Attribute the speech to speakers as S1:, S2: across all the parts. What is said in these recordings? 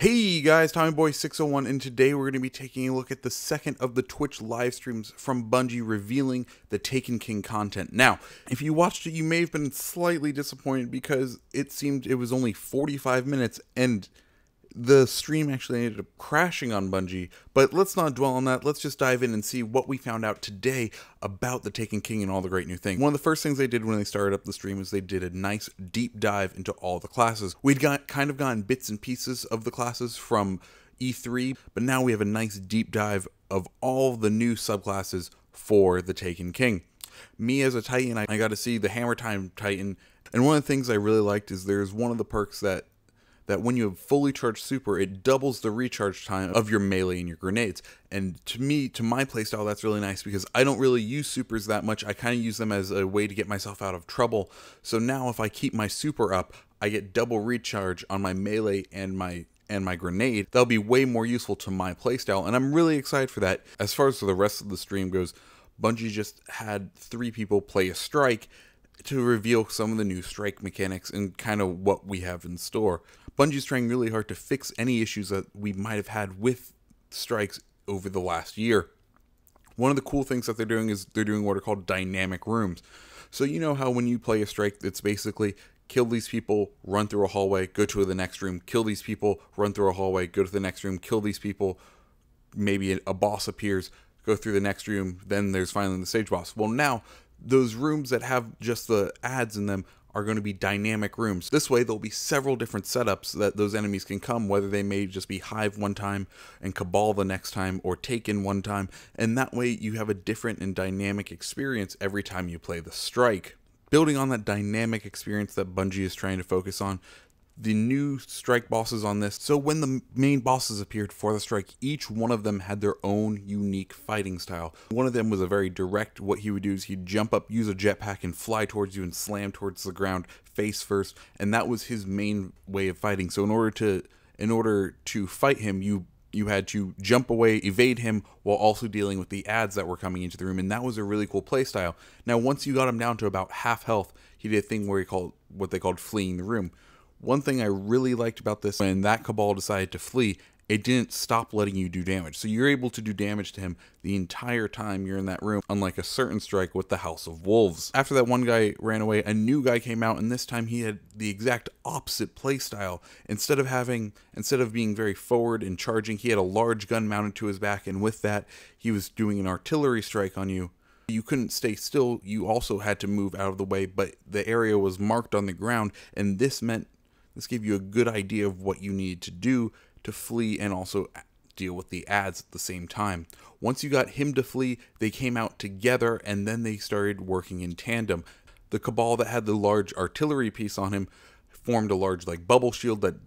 S1: Hey guys, TommyBoy601, and today we're going to be taking a look at the second of the Twitch live streams from Bungie revealing the Taken King content. Now, if you watched it, you may have been slightly disappointed because it seemed it was only 45 minutes and the stream actually ended up crashing on Bungie, but let's not dwell on that. Let's just dive in and see what we found out today about the Taken King and all the great new things. One of the first things they did when they started up the stream is they did a nice deep dive into all the classes. We'd kind of gotten bits and pieces of the classes from E3, but now we have a nice deep dive of all the new subclasses for the Taken King. Me as a Titan, I got to see the Hammer Time Titan, and one of the things I really liked is there's one of the perks that when you have fully charged super, it doubles the recharge time of your melee and your grenades. And to me, to my playstyle, that's really nice because I don't really use supers that much. I kind of use them as a way to get myself out of trouble. So now if I keep my super up, I get double recharge on my melee and my grenade. That'll be way more useful to my playstyle, and I'm really excited for that. As far as the rest of the stream goes, Bungie just had 3 people play a strike to reveal some of the new strike mechanics and kind of what we have in store. Bungie's trying really hard to fix any issues that we might have had with strikes over the last year. One of the cool things that they're doing is they're doing what are called dynamic rooms. So you know how when you play a strike, it's basically kill these people, run through a hallway, go to the next room, kill these people, run through a hallway, go to the next room, kill these people, maybe a boss appears, go through the next room, then there's finally the stage boss. Well, now those rooms that have just the ads in them are going to be dynamic rooms. This way there'll be several different setups that those enemies can come, whether they may just be Hive one time and Cabal the next time, or Taken one time, and that way you have a different and dynamic experience every time you play the strike. Building on that dynamic experience that Bungie is trying to focus on, the new strike bosses on this, so when the main bosses appeared for the strike, each one of them had their own unique fighting style. One of them was a very direct. What he would do is he'd jump up, use a jetpack, and fly towards you and slam towards the ground face first, and that was his main way of fighting. So in order to fight him, you had to jump away, evade him, while also dealing with the ads that were coming into the room, and that was a really cool playstyle. Now once you got him down to about half health, he did a thing where he called what they called fleeing the room. One thing I really liked about this, when that Cabal decided to flee, it didn't stop letting you do damage. So you're able to do damage to him the entire time you're in that room, unlike a certain strike with the House of Wolves. After that one guy ran away, a new guy came out, and this time he had the exact opposite playstyle. Instead of being very forward and charging, he had a large gun mounted to his back, and with that, he was doing an artillery strike on you. You couldn't stay still, you also had to move out of the way, but the area was marked on the ground, and this gave you a good idea of what you needed to do to flee and also deal with the ads at the same time. Once you got him to flee, they came out together and then they started working in tandem. The Cabal that had the large artillery piece on him formed a large bubble shield that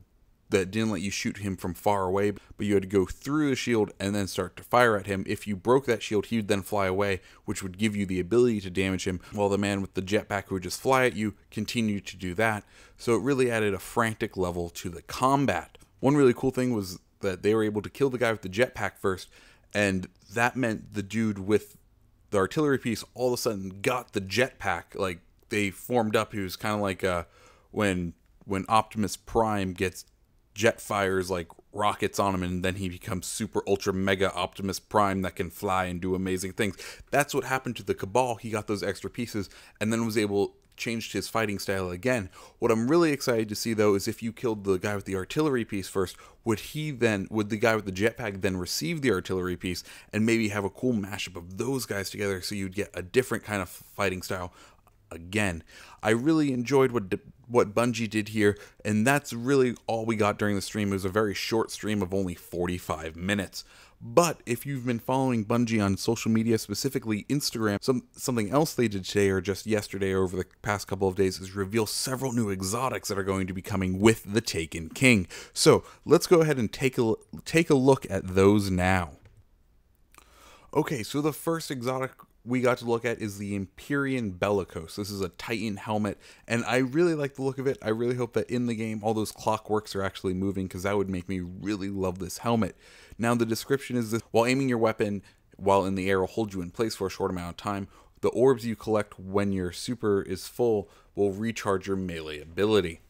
S1: didn't let you shoot him from far away, but you had to go through the shield and then start to fire at him. If you broke that shield, he would then fly away, which would give you the ability to damage him, while the man with the jetpack who would just fly at you continued to do that. So it really added a frantic level to the combat. One really cool thing was that they were able to kill the guy with the jetpack first, and that meant the dude with the artillery piece all of a sudden got the jetpack. Like, they formed up. He was kind of like when Optimus Prime gets jet fires like rockets on him, and then he becomes super ultra mega Optimus Prime that can fly and do amazing things. That's what happened to the Cabal. He got those extra pieces and then was able changed his fighting style again. What I'm really excited to see though is if you killed the guy with the artillery piece first, would the guy with the jetpack then receive the artillery piece and maybe have a cool mashup of those guys together, so you'd get a different kind of fighting style again. I really enjoyed what Bungie did here, and that's really all we got during the stream. It was a very short stream of only 45 minutes. But if you've been following Bungie on social media, specifically Instagram, something else they did today or just yesterday or over the past couple of days is reveal several new exotics that are going to be coming with the Taken King. So let's go ahead and take a look at those now. Okay, so the first exotic we got to look at is the EMPYREAN BELLICOSE. This is a Titan helmet, and I really like the look of it. I really hope that in the game all those clockworks are actually moving, because that would make me really love this helmet. Now the description is this: while aiming your weapon while in the air will hold you in place for a short amount of time. The orbs you collect when your super is full will recharge your melee ability.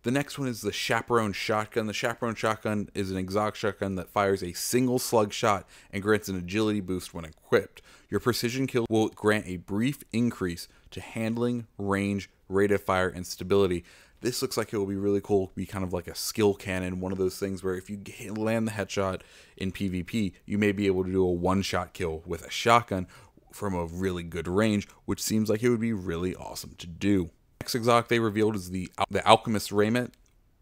S1: The next one is the Chaperone shotgun. The Chaperone shotgun is an exotic shotgun that fires a single slug shot and grants an agility boost when equipped. Your precision kill will grant a brief increase to handling, range, rate of fire, and stability. This looks like it will be really cool. It'll be kind of like a skill cannon, one of those things where if you land the headshot in PvP, you may be able to do a one-shot kill with a shotgun from a really good range, which seems like it would be really awesome to do. Next exotic they revealed is the ALCHEMIST'S RAIMENT.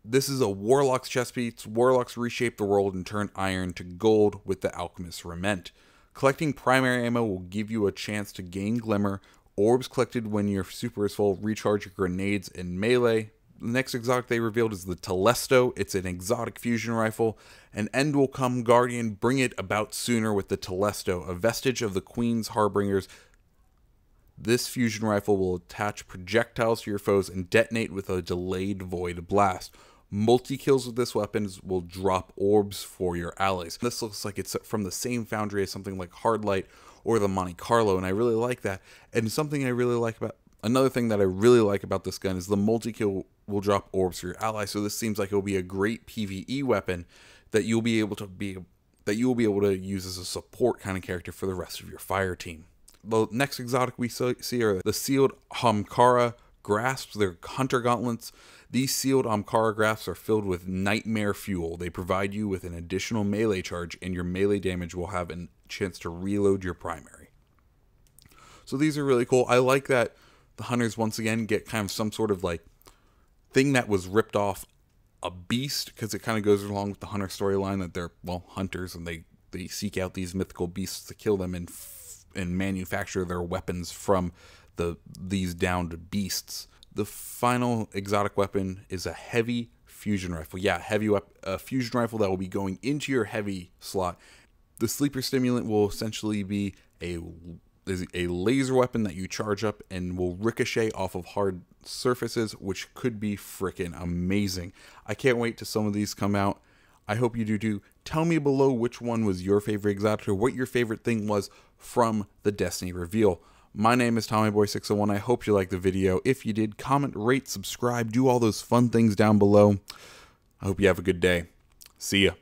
S1: This is a Warlock's chest piece. Warlocks reshape the world and turn iron to gold with the ALCHEMIST'S RAIMENT. Collecting primary ammo will give you a chance to gain glimmer. Orbs collected when your super is full recharge your grenades in melee. The next exotic they revealed is the Telesto. It's an exotic fusion rifle. An end will come, Guardian. Bring it about sooner with the Telesto, a vestige of the Queen's Harbingers. This fusion rifle will attach projectiles to your foes and detonate with a delayed void blast. Multi-kills with this weapon will drop orbs for your allies. This looks like it's from the same foundry as something like Hardlight or the Monte Carlo, and I really like that. And something I really like about another thing that I really like about this gun is the multi-kill will drop orbs for your allies. So this seems like it will be a great PvE weapon that you'll be able to use as a support kind of character for the rest of your fire team. The next exotic we see are the sealed AHAMKARA grasps. They're hunter gauntlets. These sealed AHAMKARA grasps are filled with nightmare fuel. They provide you with an additional melee charge, and your melee damage will have a chance to reload your primary. So these are really cool. I like that the hunters once again get kind of some sort of like thing that was ripped off a beast, because it kind of goes along with the hunter storyline that they're, well, hunters, and they seek out these mythical beasts to kill them and manufacture their weapons from these downed beasts. The final exotic weapon is a heavy fusion rifle. Yeah, a fusion rifle that will be going into your heavy slot. The sleeper stimulant will essentially be a laser weapon that you charge up and will ricochet off of hard surfaces, which could be freaking amazing. I can't wait till some of these come out. I hope you do too. Tell me below which one was your favorite exotic or what your favorite thing was from the Destiny reveal. My name is TommyBoy601. I hope you liked the video. If you did, comment, rate, subscribe, do all those fun things down below. I hope you have a good day. See ya.